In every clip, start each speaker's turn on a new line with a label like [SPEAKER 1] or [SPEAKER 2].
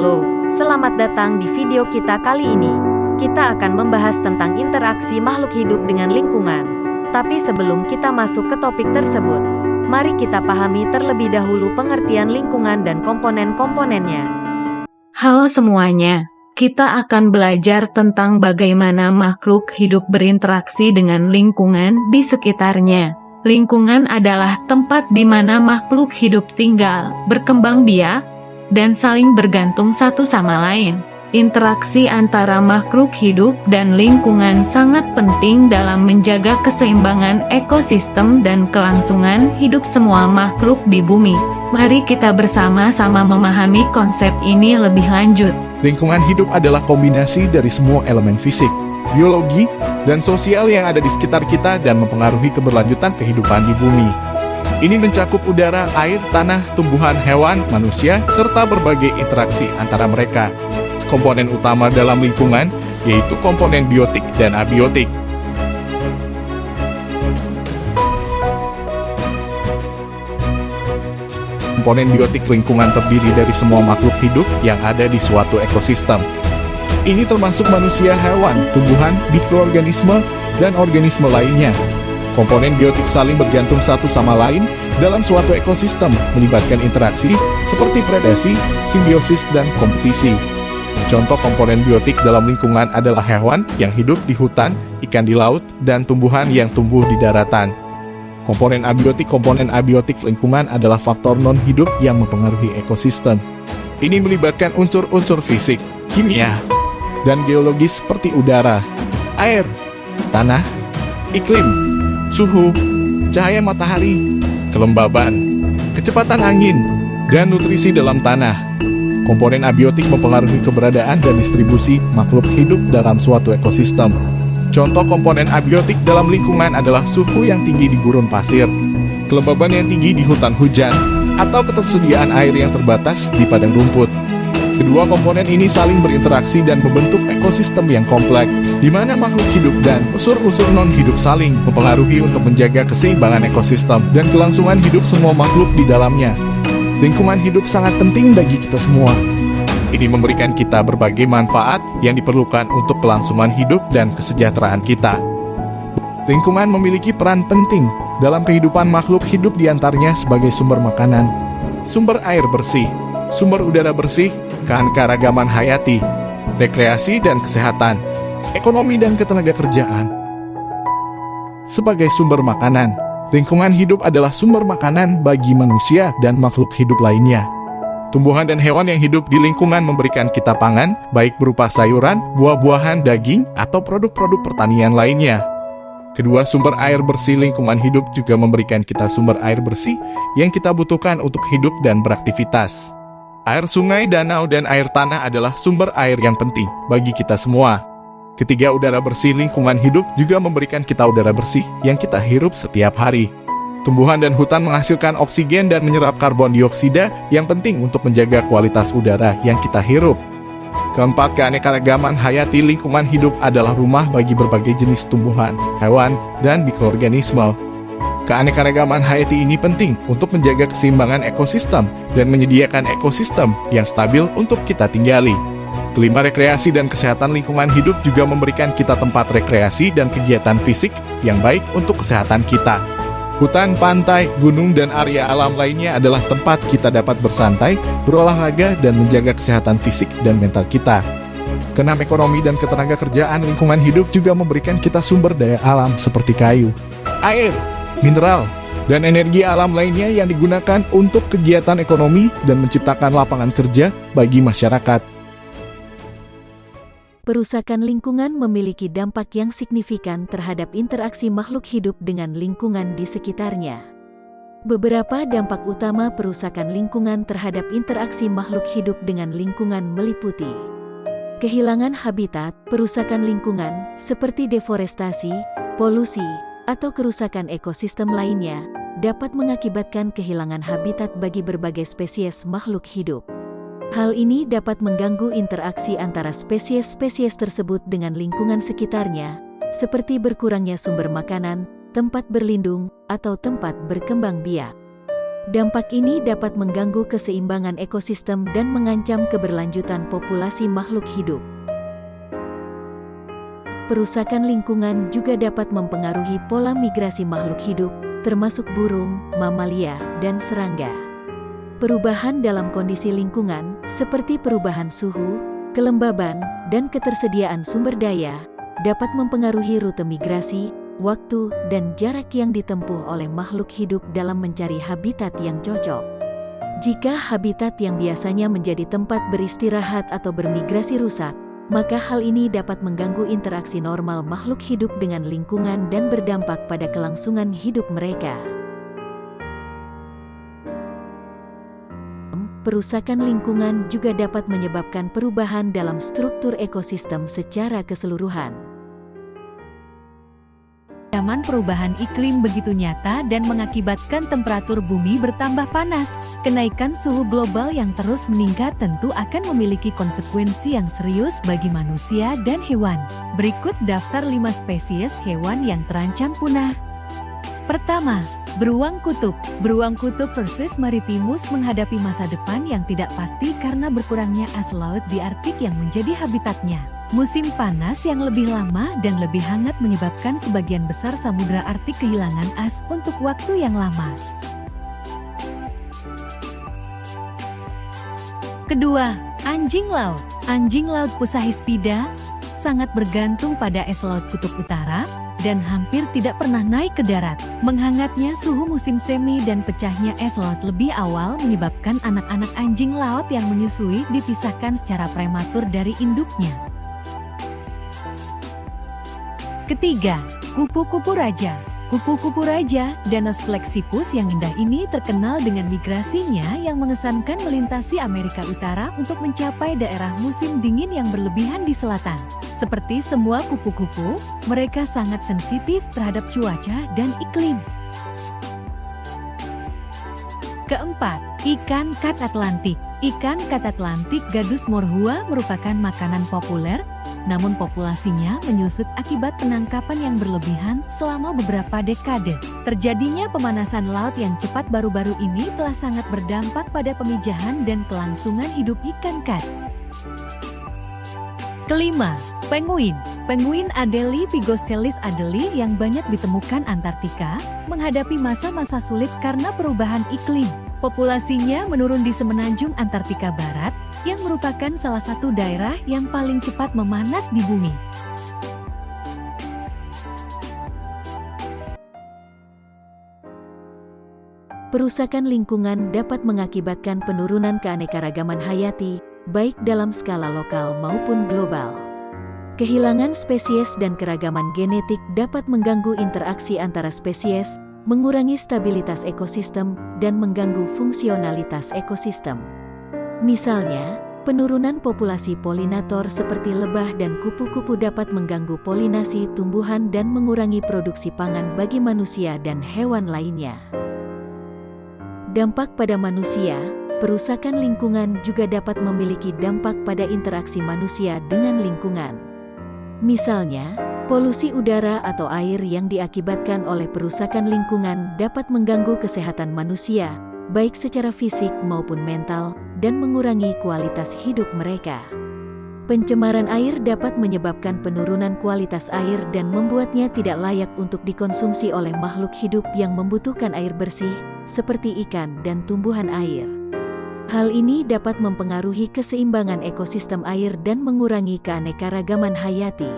[SPEAKER 1] Halo, selamat datang di video kita kali ini. Kita akan membahas tentang interaksi makhluk hidup dengan lingkungan. Tapi sebelum kita masuk ke topik tersebut, mari kita pahami terlebih dahulu pengertian lingkungan dan komponen-komponennya.
[SPEAKER 2] Halo semuanya, kita akan belajar tentang bagaimana makhluk hidup berinteraksi dengan lingkungan di sekitarnya. Lingkungan adalah tempat di mana makhluk hidup tinggal, berkembang biak, dan saling bergantung satu sama lain. Interaksi antara makhluk hidup dan lingkungan sangat penting dalam menjaga keseimbangan ekosistem dan kelangsungan hidup semua makhluk di bumi. Mari kita bersama-sama memahami konsep ini lebih lanjut.
[SPEAKER 3] Lingkungan hidup adalah kombinasi dari semua elemen fisik, biologi, dan sosial yang ada di sekitar kita dan mempengaruhi keberlanjutan kehidupan di bumi. Ini mencakup udara, air, tanah, tumbuhan, hewan, manusia, serta berbagai interaksi antara mereka. Komponen utama dalam lingkungan yaitu komponen biotik dan abiotik. Komponen biotik lingkungan terdiri dari semua makhluk hidup yang ada di suatu ekosistem. Ini termasuk manusia, hewan, tumbuhan, mikroorganisme, dan organisme lainnya. Komponen biotik saling bergantung satu sama lain dalam suatu ekosistem, melibatkan interaksi seperti predasi, simbiosis, dan kompetisi. Contoh komponen biotik dalam lingkungan adalah hewan yang hidup di hutan, ikan di laut, dan tumbuhan yang tumbuh di daratan. Komponen abiotik lingkungan adalah faktor non-hidup yang mempengaruhi ekosistem. Ini melibatkan unsur-unsur fisik, kimia, dan geologis seperti udara, air, tanah, iklim, suhu, cahaya matahari, kelembaban, kecepatan angin, dan nutrisi dalam tanah. Komponen abiotik mempengaruhi keberadaan dan distribusi makhluk hidup dalam suatu ekosistem. Contoh komponen abiotik dalam lingkungan adalah suhu yang tinggi di gurun pasir, kelembaban yang tinggi di hutan hujan, atau ketersediaan air yang terbatas di padang rumput. Kedua komponen ini saling berinteraksi dan membentuk ekosistem yang kompleks, di mana makhluk hidup dan unsur-unsur non-hidup saling mempengaruhi untuk menjaga keseimbangan ekosistem dan kelangsungan hidup semua makhluk di dalamnya. Lingkungan hidup sangat penting bagi kita semua. Ini memberikan kita berbagai manfaat yang diperlukan untuk kelangsungan hidup dan kesejahteraan kita. Lingkungan memiliki peran penting dalam kehidupan makhluk hidup, diantaranya sebagai sumber makanan, sumber air bersih, sumber udara bersih, keanekaragaman hayati, rekreasi dan kesehatan, ekonomi dan ketenagakerjaan. Sebagai sumber makanan, lingkungan hidup adalah sumber makanan bagi manusia dan makhluk hidup lainnya. Tumbuhan dan hewan yang hidup di lingkungan memberikan kita pangan, baik berupa sayuran, buah-buahan, daging, atau produk-produk pertanian lainnya. Kedua, sumber air bersih lingkungan hidup juga memberikan kita sumber air bersih yang kita butuhkan untuk hidup dan beraktivitas. Air sungai, danau, dan air tanah adalah sumber air yang penting bagi kita semua. Ketiga, udara bersih lingkungan hidup juga memberikan kita udara bersih yang kita hirup setiap hari. Tumbuhan dan hutan menghasilkan oksigen dan menyerap karbon dioksida yang penting untuk menjaga kualitas udara yang kita hirup. Keempat, keanekaragaman hayati lingkungan hidup adalah rumah bagi berbagai jenis tumbuhan, hewan, dan mikroorganisme. Keanekaragaman hayati ini penting untuk menjaga keseimbangan ekosistem dan menyediakan ekosistem yang stabil untuk kita tinggali. Kelima, rekreasi dan kesehatan lingkungan hidup juga memberikan kita tempat rekreasi dan kegiatan fisik yang baik untuk kesehatan kita. Hutan, pantai, gunung, dan area alam lainnya adalah tempat kita dapat bersantai, berolahraga, dan menjaga kesehatan fisik dan mental kita. Keenam, ekonomi dan ketenagakerjaan lingkungan hidup juga memberikan kita sumber daya alam seperti kayu, air, mineral, dan energi alam lainnya yang digunakan untuk kegiatan ekonomi dan menciptakan lapangan kerja bagi masyarakat.
[SPEAKER 1] Perusakan lingkungan memiliki dampak yang signifikan terhadap interaksi makhluk hidup dengan lingkungan di sekitarnya. Beberapa dampak utama perusakan lingkungan terhadap interaksi makhluk hidup dengan lingkungan meliputi kehilangan habitat, perusakan lingkungan seperti deforestasi, polusi, atau kerusakan ekosistem lainnya dapat mengakibatkan kehilangan habitat bagi berbagai spesies makhluk hidup. Hal ini dapat mengganggu interaksi antara spesies-spesies tersebut dengan lingkungan sekitarnya, seperti berkurangnya sumber makanan, tempat berlindung, atau tempat berkembang biak. Dampak ini dapat mengganggu keseimbangan ekosistem dan mengancam keberlanjutan populasi makhluk hidup. Perusakan lingkungan juga dapat mempengaruhi pola migrasi makhluk hidup, termasuk burung, mamalia, dan serangga. Perubahan dalam kondisi lingkungan, seperti perubahan suhu, kelembaban, dan ketersediaan sumber daya, dapat mempengaruhi rute migrasi, waktu, dan jarak yang ditempuh oleh makhluk hidup dalam mencari habitat yang cocok. Jika habitat yang biasanya menjadi tempat beristirahat atau bermigrasi rusak, maka hal ini dapat mengganggu interaksi normal makhluk hidup dengan lingkungan dan berdampak pada kelangsungan hidup mereka. Perusakan lingkungan juga dapat menyebabkan perubahan dalam struktur ekosistem secara keseluruhan.
[SPEAKER 4] Ancaman perubahan iklim begitu nyata dan mengakibatkan temperatur bumi bertambah panas. Kenaikan suhu global yang terus meningkat tentu akan memiliki konsekuensi yang serius bagi manusia dan hewan. Berikut daftar 5 spesies hewan yang terancam punah. Pertama, beruang kutub. Beruang kutub Perseus maritimus menghadapi masa depan yang tidak pasti karena berkurangnya as laut di Arktik yang menjadi habitatnya. Musim panas yang lebih lama dan lebih hangat menyebabkan sebagian besar samudra Arktik kehilangan as untuk waktu yang lama. Kedua, anjing laut. Anjing laut Pusaispida sangat bergantung pada es laut kutub utara dan hampir tidak pernah naik ke darat. Menghangatnya suhu musim semi dan pecahnya es laut lebih awal menyebabkan anak-anak anjing laut yang menyusui dipisahkan secara prematur dari induknya. Ketiga, kupu-kupu raja. Kupu-kupu raja, Danos flexipus yang indah ini terkenal dengan migrasinya yang mengesankan melintasi Amerika Utara untuk mencapai daerah musim dingin yang berlebihan di selatan. Seperti semua kupu-kupu, mereka sangat sensitif terhadap cuaca dan iklim. Keempat, ikan kat Atlantik. Ikan kat Atlantik Gadus morhua merupakan makanan populer, namun populasinya menyusut akibat penangkapan yang berlebihan selama beberapa dekade. Terjadinya pemanasan laut yang cepat baru-baru ini telah sangat berdampak pada pemijahan dan kelangsungan hidup ikan kat. Kelima, penguin. Penguin Adelie Pigostelis adelie yang banyak ditemukan Antartika, menghadapi masa-masa sulit karena perubahan iklim. Populasinya menurun di semenanjung Antartika Barat, yang merupakan salah satu daerah yang paling cepat memanas di bumi.
[SPEAKER 1] Perusakan lingkungan dapat mengakibatkan penurunan keanekaragaman hayati, baik dalam skala lokal maupun global. Kehilangan spesies dan keragaman genetik dapat mengganggu interaksi antara spesies, mengurangi stabilitas ekosistem, dan mengganggu fungsionalitas ekosistem. Misalnya, penurunan populasi polinator seperti lebah dan kupu-kupu dapat mengganggu polinasi tumbuhan dan mengurangi produksi pangan bagi manusia dan hewan lainnya. Dampak pada manusia. Perusakan lingkungan juga dapat memiliki dampak pada interaksi manusia dengan lingkungan. Misalnya, polusi udara atau air yang diakibatkan oleh perusakan lingkungan dapat mengganggu kesehatan manusia, baik secara fisik maupun mental, dan mengurangi kualitas hidup mereka. Pencemaran air dapat menyebabkan penurunan kualitas air dan membuatnya tidak layak untuk dikonsumsi oleh makhluk hidup yang membutuhkan air bersih, seperti ikan dan tumbuhan air. Hal ini dapat mempengaruhi keseimbangan ekosistem air dan mengurangi keanekaragaman hayati.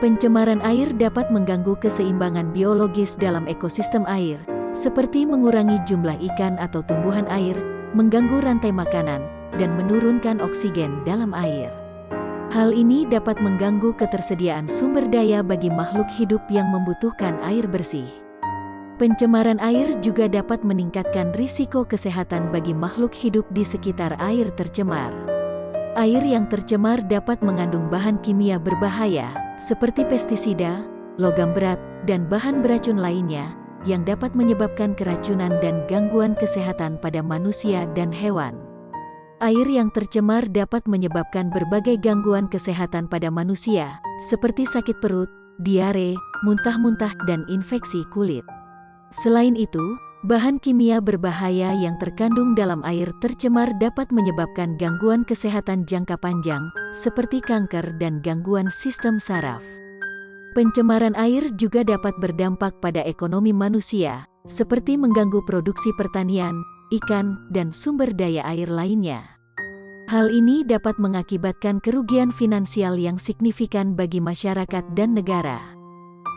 [SPEAKER 1] Pencemaran air dapat mengganggu keseimbangan biologis dalam ekosistem air, seperti mengurangi jumlah ikan atau tumbuhan air, mengganggu rantai makanan, dan menurunkan oksigen dalam air. Hal ini dapat mengganggu ketersediaan sumber daya bagi makhluk hidup yang membutuhkan air bersih. Pencemaran air juga dapat meningkatkan risiko kesehatan bagi makhluk hidup di sekitar air tercemar. Air yang tercemar dapat mengandung bahan kimia berbahaya, seperti pestisida, logam berat, dan bahan beracun lainnya, yang dapat menyebabkan keracunan dan gangguan kesehatan pada manusia dan hewan. Air yang tercemar dapat menyebabkan berbagai gangguan kesehatan pada manusia, seperti sakit perut, diare, muntah-muntah, dan infeksi kulit. Selain itu, Bahan kimia berbahaya yang terkandung dalam air tercemar dapat menyebabkan gangguan kesehatan jangka panjang, seperti kanker dan gangguan sistem saraf. Pencemaran air juga dapat berdampak pada ekonomi manusia, seperti mengganggu produksi pertanian, ikan, dan sumber daya air lainnya. Hal ini dapat mengakibatkan kerugian finansial yang signifikan bagi masyarakat dan negara.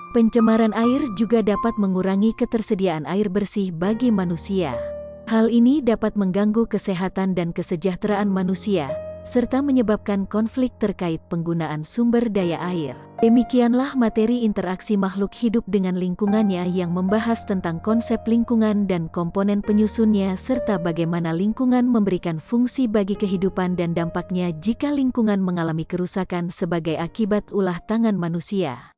[SPEAKER 1] Pencemaran air juga dapat mengurangi ketersediaan air bersih bagi manusia. Hal ini dapat mengganggu kesehatan dan kesejahteraan manusia, serta menyebabkan konflik terkait penggunaan sumber daya air. Demikianlah materi interaksi makhluk hidup dengan lingkungannya yang membahas tentang konsep lingkungan dan komponen penyusunnya serta bagaimana lingkungan memberikan fungsi bagi kehidupan dan dampaknya jika lingkungan mengalami kerusakan sebagai akibat ulah tangan manusia.